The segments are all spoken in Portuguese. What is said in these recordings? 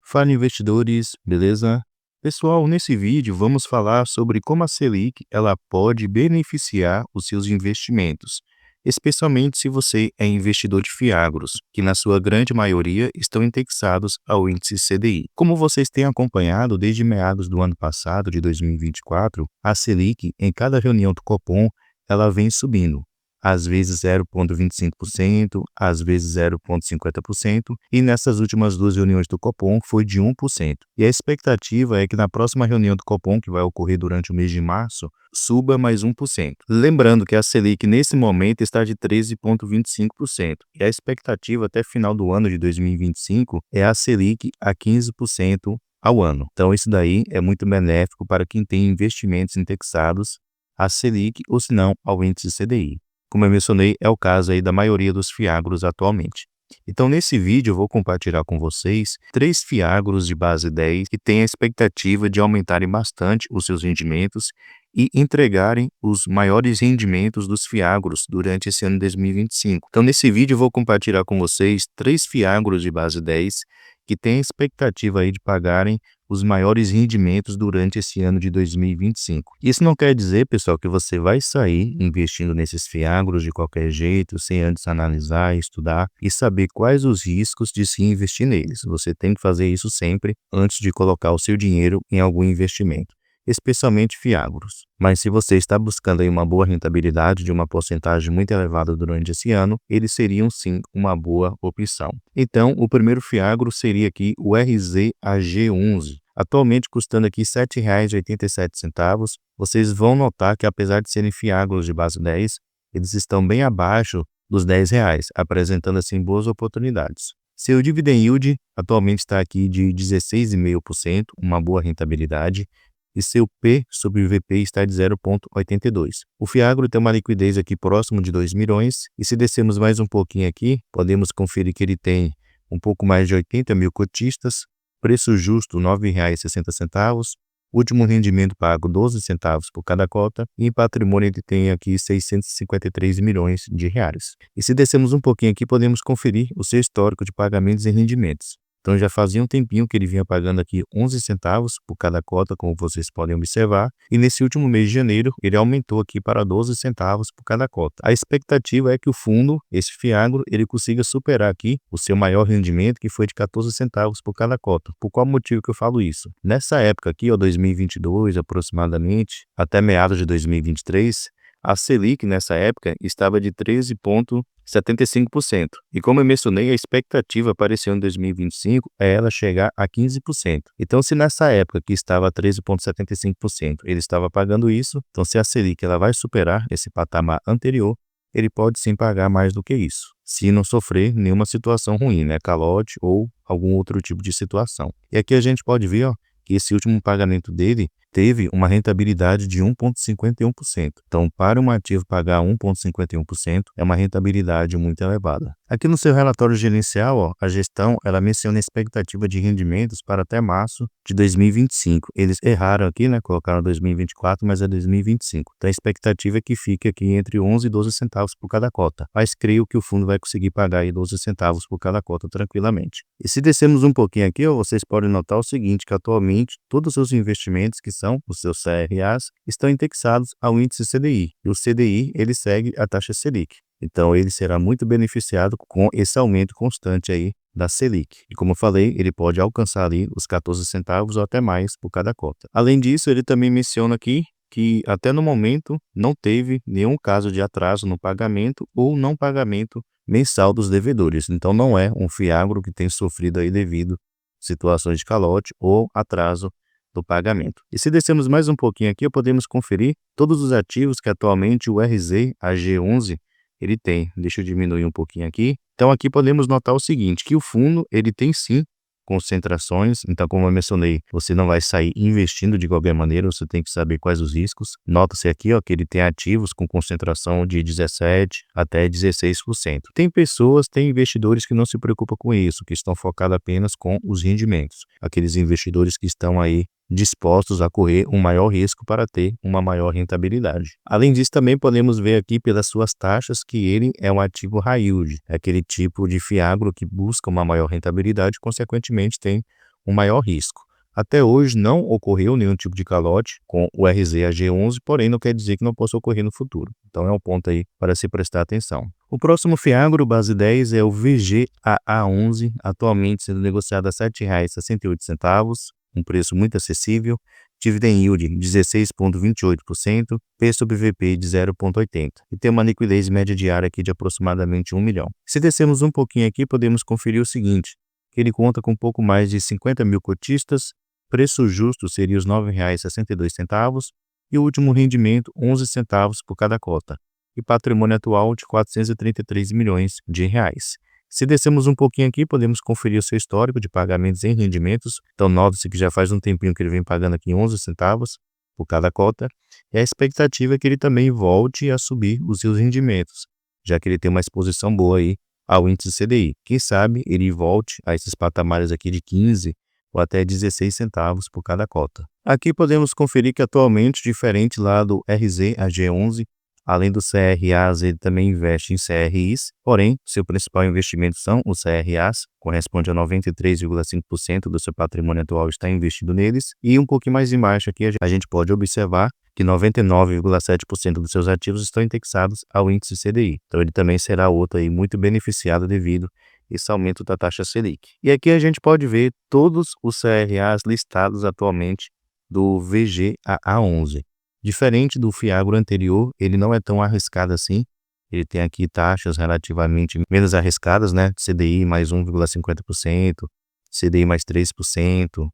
Fala investidores, beleza? Pessoal, nesse vídeo vamos falar sobre como a Selic ela pode beneficiar os seus investimentos, especialmente se você é investidor de fiagros, que na sua grande maioria estão indexados ao índice CDI. Como vocês têm acompanhado desde meados do ano passado, de 2024, a Selic em cada reunião do Copom ela vem subindo. Às vezes 0,25%, às vezes 0,50%, e nessas últimas duas reuniões do Copom foi de 1%. E a expectativa é que na próxima reunião do Copom, que vai ocorrer durante o mês de março, suba mais 1%. Lembrando que a Selic nesse momento está de 13,25%, e a expectativa até final do ano de 2025 é a Selic a 15% ao ano. Então isso daí é muito benéfico para quem tem investimentos indexados à Selic ou se não ao índice CDI. Como eu mencionei, é o caso aí da maioria dos fiagros atualmente. Então, nesse vídeo, eu vou compartilhar com vocês 3 fiagros de base 10 que têm a expectativa de aumentarem bastante os seus rendimentos e entregarem os maiores rendimentos dos fiagros durante esse ano de 2025. Então, nesse vídeo, eu vou compartilhar com vocês 3 fiagros de base 10 que têm a expectativa aí de pagarem os maiores rendimentos durante esse ano de 2025. Isso não quer dizer, pessoal, que você vai sair investindo nesses fiagros de qualquer jeito, sem antes analisar, estudar e saber quais os riscos de se investir neles. Você tem que fazer isso sempre antes de colocar o seu dinheiro em algum investimento, especialmente fiagros. Mas se você está buscando aí uma boa rentabilidade de uma porcentagem muito elevada durante esse ano, eles seriam sim uma boa opção. Então, o primeiro fiagro seria aqui o RZAG11, atualmente custando aqui R$ 7,87. Vocês vão notar que apesar de serem fiagros de base 10, eles estão bem abaixo dos R$ 10, apresentando assim boas oportunidades. Seu dividend yield atualmente está aqui de 16,5%, uma boa rentabilidade, e seu P sobre VP está de 0,82. O fiagro tem uma liquidez aqui próximo de 2 milhões, e se descermos mais um pouquinho aqui, podemos conferir que ele tem um pouco mais de 80 mil cotistas, preço justo R$ 9,60, último rendimento pago 12 centavos por cada cota, e em patrimônio ele tem aqui 653 milhões de reais. E se descermos um pouquinho aqui, podemos conferir o seu histórico de pagamentos e rendimentos. Então já fazia um tempinho que ele vinha pagando aqui 11 centavos por cada cota, como vocês podem observar, e nesse último mês de janeiro ele aumentou aqui para 12 centavos por cada cota. A expectativa é que o fundo, esse fiagro, ele consiga superar aqui o seu maior rendimento, que foi de 14 centavos por cada cota. Por qual motivo que eu falo isso? Nessa época aqui, 2022 aproximadamente, até meados de 2023, a Selic nessa época estava de 13,75%. E como eu mencionei, a expectativa para esse ano de 2025 é ela chegar a 15%. Então, se nessa época que estava a 13,75%, ele estava pagando isso, então se a Selic ela vai superar esse patamar anterior, ele pode sim pagar mais do que isso, se não sofrer nenhuma situação ruim, né, calote ou algum outro tipo de situação. E aqui a gente pode ver, que esse último pagamento dele teve uma rentabilidade de 1,51%. Então, para um ativo pagar 1,51% é uma rentabilidade muito elevada. Aqui no seu relatório gerencial, a gestão ela menciona a expectativa de rendimentos para até março de 2025. Eles erraram aqui, né? Colocaram 2024, mas é 2025. Então, a expectativa é que fique aqui entre 11 e 12 centavos por cada cota. Mas creio que o fundo vai conseguir pagar aí 12 centavos por cada cota tranquilamente. E se descermos um pouquinho aqui, vocês podem notar o seguinte, que atualmente todos os seus investimentos, que são os seus CRAs, estão indexados ao índice CDI. E o CDI, ele segue a taxa Selic. Então, ele será muito beneficiado com esse aumento constante aí da Selic. E como eu falei, ele pode alcançar ali os 14 centavos ou até mais por cada cota. Além disso, ele também menciona aqui que até no momento não teve nenhum caso de atraso no pagamento ou não pagamento mensal dos devedores. Então, não é um fiagro que tem sofrido aí devido a situações de calote ou atraso do pagamento. E se descermos mais um pouquinho aqui, podemos conferir todos os ativos que atualmente o RZAG11 ele tem. Deixa eu diminuir um pouquinho aqui. Então aqui podemos notar o seguinte, que o fundo ele tem sim concentrações. Então, como eu mencionei, você não vai sair investindo de qualquer maneira, você tem que saber quais os riscos. Nota-se aqui que ele tem ativos com concentração de 17% até 16%. Tem pessoas, tem investidores que não se preocupam com isso, que estão focados apenas com os rendimentos. Aqueles investidores que estão aí dispostos a correr um maior risco para ter uma maior rentabilidade. Além disso, também podemos ver aqui pelas suas taxas que ele é um ativo high yield, é aquele tipo de fiagro que busca uma maior rentabilidade, consequentemente tem um maior risco. Até hoje não ocorreu nenhum tipo de calote com o RZAG11, porém não quer dizer que não possa ocorrer no futuro. Então é um ponto aí para se prestar atenção. O próximo fiagro, base 10, é o VGAA11, atualmente sendo negociado a R$ 7,68, um preço muito acessível. Dividend yield 16,28%, P sobre VP de 0,80 e tem uma liquidez média diária aqui de aproximadamente 1 milhão. Se descermos um pouquinho aqui, podemos conferir o seguinte, que ele conta com um pouco mais de 50 mil cotistas, preço justo seria os R$ 9,62 e o último rendimento 11 centavos por cada cota e patrimônio atual de 433 milhões de reais. Se descemos um pouquinho aqui, podemos conferir o seu histórico de pagamentos em rendimentos. Então, note-se que já faz um tempinho que ele vem pagando aqui 11 centavos por cada cota. E a expectativa é que ele também volte a subir os seus rendimentos, já que ele tem uma exposição boa aí ao índice CDI. Quem sabe ele volte a esses patamares aqui de 15 ou até 16 centavos por cada cota. Aqui podemos conferir que atualmente, diferente lá do RZAG11, além do CRAs, ele também investe em CRIs, porém, seu principal investimento são os CRAs, corresponde a 93,5% do seu patrimônio atual está investido neles, e um pouquinho mais embaixo aqui a gente pode observar que 99,7% dos seus ativos estão indexados ao índice CDI. Então ele também será outro aí muito beneficiado devido a esse aumento da taxa Selic. E aqui a gente pode ver todos os CRAs listados atualmente do VGAA11. Diferente do fiagro anterior, ele não é tão arriscado assim. Ele tem aqui taxas relativamente menos arriscadas, né? CDI mais 1,50%, CDI mais 3%,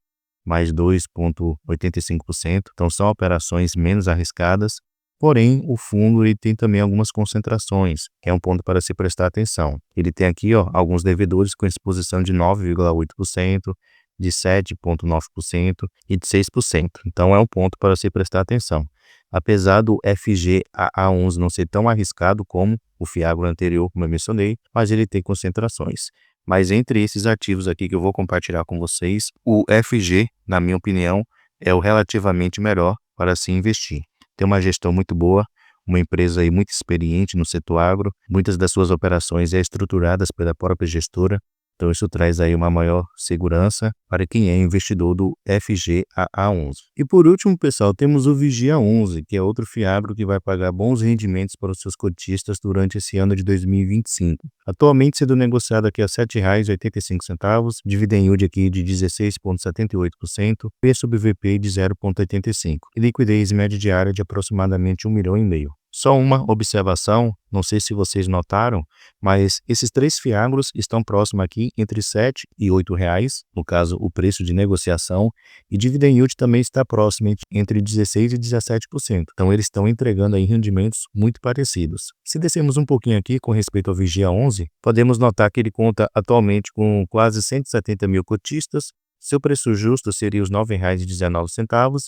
mais 2,85%. Então são operações menos arriscadas. Porém, o fundo ele tem também algumas concentrações, que é um ponto para se prestar atenção. Ele tem aqui alguns devedores com exposição de 9,8%, de 7,9% e de 6%. Então é um ponto para se prestar atenção. Apesar do FGAA11 não ser tão arriscado como o fiagro anterior, como eu mencionei, mas ele tem concentrações. Mas entre esses ativos aqui que eu vou compartilhar com vocês, o FG, na minha opinião, é o relativamente melhor para se investir. Tem uma gestão muito boa, uma empresa aí muito experiente no setor agro, muitas das suas operações estruturadas pela própria gestora. Então isso traz aí uma maior segurança para quem é investidor do FGAA11. E por último, pessoal, temos o VGA11, que é outro fiagro que vai pagar bons rendimentos para os seus cotistas durante esse ano de 2025. Atualmente sendo negociado aqui a R$ 7,85, dividend yield aqui de 16,78%, P sobre VP de 0,85 e liquidez média diária de aproximadamente 1,5 milhão. Só uma observação, não sei se vocês notaram, mas esses três fiagros estão próximos aqui entre R$ 7 e R$ 8, no caso o preço de negociação, e dividend yield também está próximo entre 16% e 17%. Então eles estão entregando aí rendimentos muito parecidos. Se descermos um pouquinho aqui com respeito ao VGA11, podemos notar que ele conta atualmente com quase 170 mil cotistas. Seu preço justo seria os R$ 9,19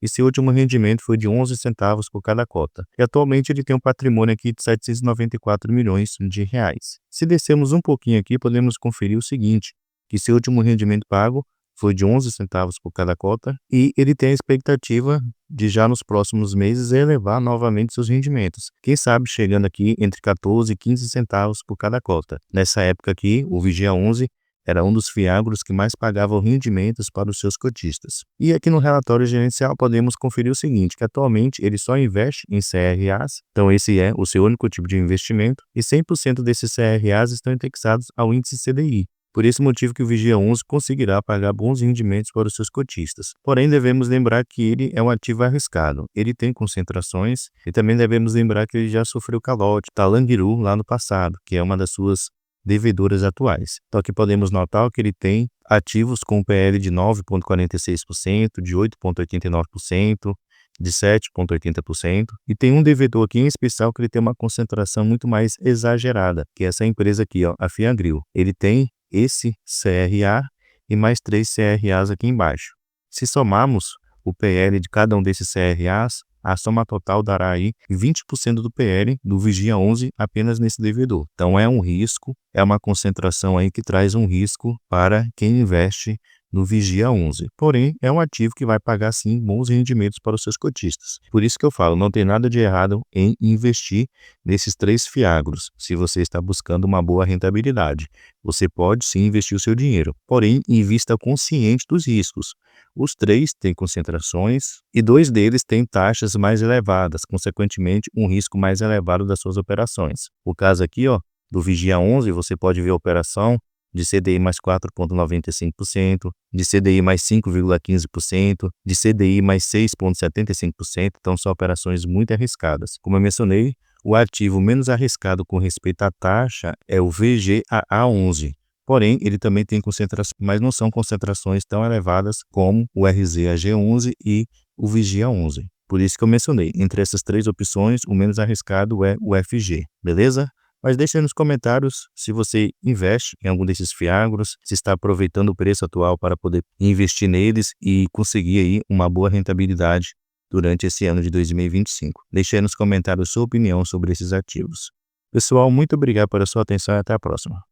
e seu último rendimento foi de 11 centavos por cada cota. E atualmente ele tem um patrimônio aqui de 794 milhões de reais. Se descermos um pouquinho aqui, podemos conferir o seguinte, que seu último rendimento pago foi de 11 centavos por cada cota e ele tem a expectativa de já nos próximos meses elevar novamente seus rendimentos. Quem sabe chegando aqui entre 14 e 15 centavos por cada cota. Nessa época aqui, o VGA11 era um dos fiagros que mais pagavam rendimentos para os seus cotistas. E aqui no relatório gerencial podemos conferir o seguinte, que atualmente ele só investe em CRAs, então esse é o seu único tipo de investimento, e 100% desses CRAs estão indexados ao índice CDI. Por esse motivo que o VGA11 conseguirá pagar bons rendimentos para os seus cotistas. Porém, devemos lembrar que ele é um ativo arriscado. Ele tem concentrações e também devemos lembrar que ele já sofreu calote, Talangiru, lá no passado, que é uma das suas devedoras atuais. Então aqui podemos notar que ele tem ativos com PL de 9,46%, de 8,89%, de 7,80% e tem um devedor aqui em especial que ele tem uma concentração muito mais exagerada, que é essa empresa aqui, a Fiagril. Ele tem esse CRA e mais 3 CRAs aqui embaixo. Se somarmos o PL de cada um desses CRAs, a soma total dará aí 20% do PL do VGA11 apenas nesse devedor. Então é um risco, é uma concentração aí que traz um risco para quem investe no Vigia 11. Porém, é um ativo que vai pagar sim bons rendimentos para os seus cotistas. Por isso que eu falo, não tem nada de errado em investir nesses 3 fiagros, se você está buscando uma boa rentabilidade. Você pode sim investir o seu dinheiro, porém invista consciente dos riscos. Os 3 têm concentrações e 2 deles têm taxas mais elevadas, consequentemente um risco mais elevado das suas operações. O caso aqui, do Vigia 11, você pode ver a operação de CDI mais 4,95%, de CDI mais 5,15%, de CDI mais 6,75%, então são operações muito arriscadas. Como eu mencionei, o ativo menos arriscado com respeito à taxa é o VGAA11, porém ele também tem concentrações, mas não são concentrações tão elevadas como o RZAG11 e o Vigia 11. Por isso que eu mencionei, entre essas 3 opções, o menos arriscado é o FG, beleza? Mas deixe aí nos comentários se você investe em algum desses fiagros, se está aproveitando o preço atual para poder investir neles e conseguir aí uma boa rentabilidade durante esse ano de 2025. Deixe aí nos comentários sua opinião sobre esses ativos. Pessoal, muito obrigado pela sua atenção e até a próxima.